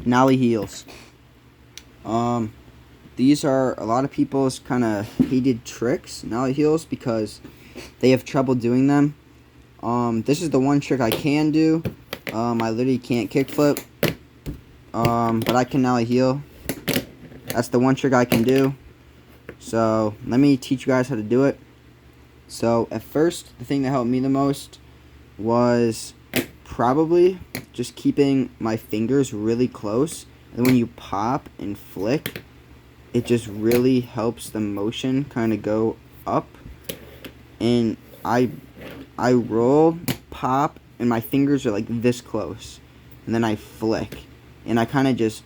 Nollie heels. These are a lot of people's kind of hated tricks, nollie heels, because they have trouble doing them. This is the one trick I can do. I literally can't kickflip, but I can nollie heel. That's the one trick I can do. So let me teach you guys how to do it. So at first, the thing that helped me the most was probably just keeping my fingers really close. And when you pop and flick, it just really helps the motion kind of go up. And I roll, pop, and my fingers are like this close. And then I flick. And I kind of just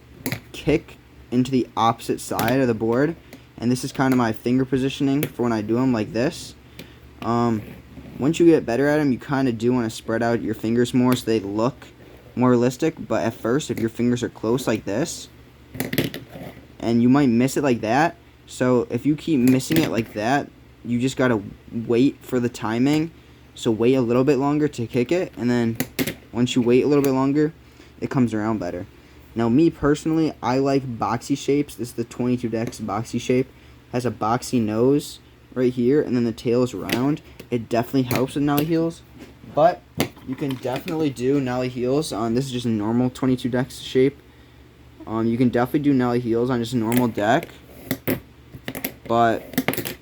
kick into the opposite side of the board. And this is kind of my finger positioning for when I do them like this. Once you get better at them, you kind of do want to spread out your fingers more so they look more realistic. But at first, if your fingers are close like this, and you might miss it like that, so if you keep missing it like that, you just gotta wait for the timing. So wait a little bit longer to kick it, and then once you wait a little bit longer, it comes around better. Now, me personally, I like boxy shapes. This is the 22Dex boxy shape. Has a boxy nose right here, and then the tail is round. It definitely helps with nollie heels, but you can definitely do nollie heels on, this is just a normal 22Dex shape. You can definitely do nollie heels on just a normal deck, but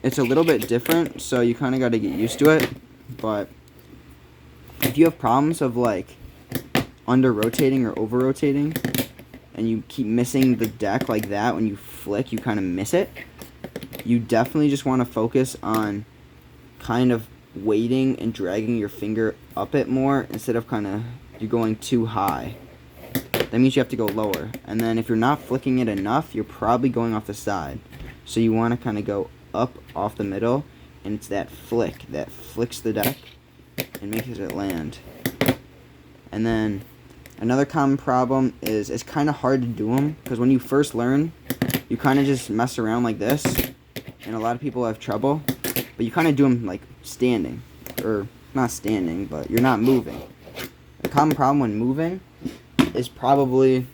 it's a little bit different, so you kind of got to get used to it. But if you have problems of like under rotating or over rotating, and you keep missing the deck like that, when you flick, you kind of miss it, you definitely just want to focus on kind of waiting and dragging your finger up it more instead of kind of you're going too high. That means you have to go lower. And then if you're not flicking it enough, you're probably going off the side. So you want to kind of go up off the middle, and it's that flick that flicks the deck and makes it land. And then another common problem is it's kind of hard to do them, because when you first learn, you kind of just mess around like this, and a lot of people have trouble. But you kind of do them like standing, or not standing, but you're not moving. The common problem when moving is probably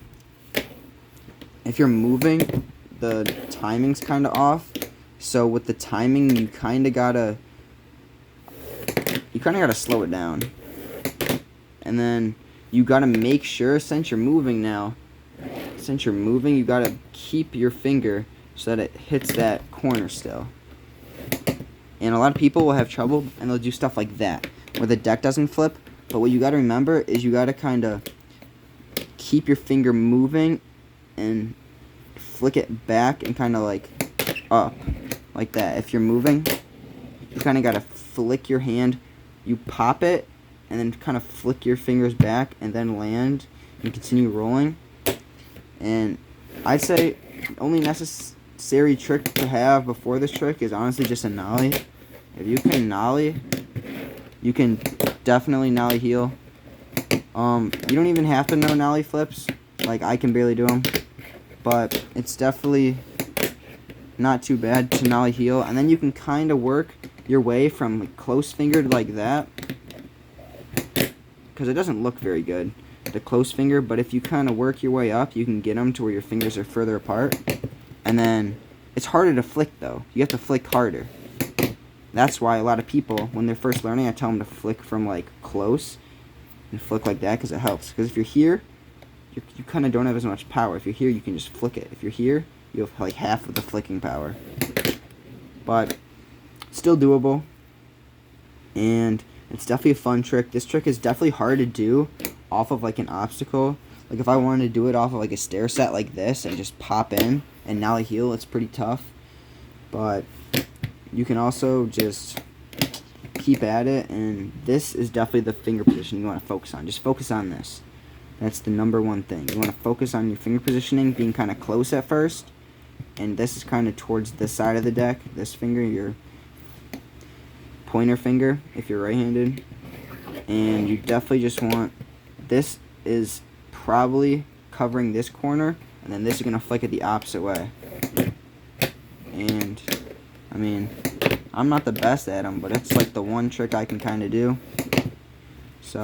if you're moving, the timing's kind of off. So with the timing, you kind of gotta slow it down, and then you gotta make sure, since you're moving, you gotta keep your finger so that it hits that corner still. And a lot of people will have trouble, and they'll do stuff like that, where the deck doesn't flip. But what you got to remember is you got to kind of keep your finger moving and flick it back and kind of like up, like that. If you're moving, you kind of got to flick your hand. You pop it, and then kind of flick your fingers back, and then land, and continue rolling. And I'd say the only necessary trick to have before this trick is honestly just a nollie. If you can nollie, you can definitely nollie heel. You don't even have to know nollie flips. Like, I can barely do them, but it's definitely not too bad to nollie heel. And then you can kind of work your way from like close fingered like that, because it doesn't look very good, the close finger. But if you kind of work your way up, you can get them to where your fingers are further apart. And then it's harder to flick, though. You have to flick harder. That's why a lot of people, when they're first learning, I tell them to flick from like close and flick like that, because it helps. Because if you're here, you kind of don't have as much power. If you're here, you can just flick it. If you're here, you have like half of the flicking power. But still doable, and it's definitely a fun trick. This trick is definitely hard to do off of like an obstacle. Like if I wanted to do it off of like a stair set like this and just pop in and nollie heel, it's pretty tough. But you can also just keep at it, and this is definitely the finger position you want to focus on. Just focus on this. That's the number one thing. You want to focus on your finger positioning, being kind of close at first, and this is kind of towards this side of the deck. This finger, your pointer finger, if you're right-handed. And you definitely just want, this is probably covering this corner, and then this is going to flick it the opposite way. And I mean, I'm not the best at them, but it's like the one trick I can kind of do. So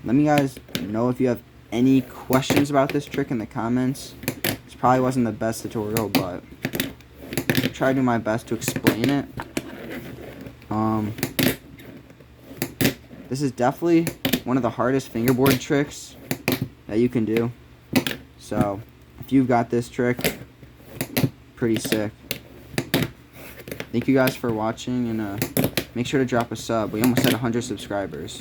let me guys know if you have any questions about this trick in the comments. This probably wasn't the best tutorial, but I tried to do my best to explain it. This is definitely one of the hardest fingerboard tricks that you can do. So, if you've got this trick, pretty sick. Thank you guys for watching, and make sure to drop a sub. We almost had 100 subscribers.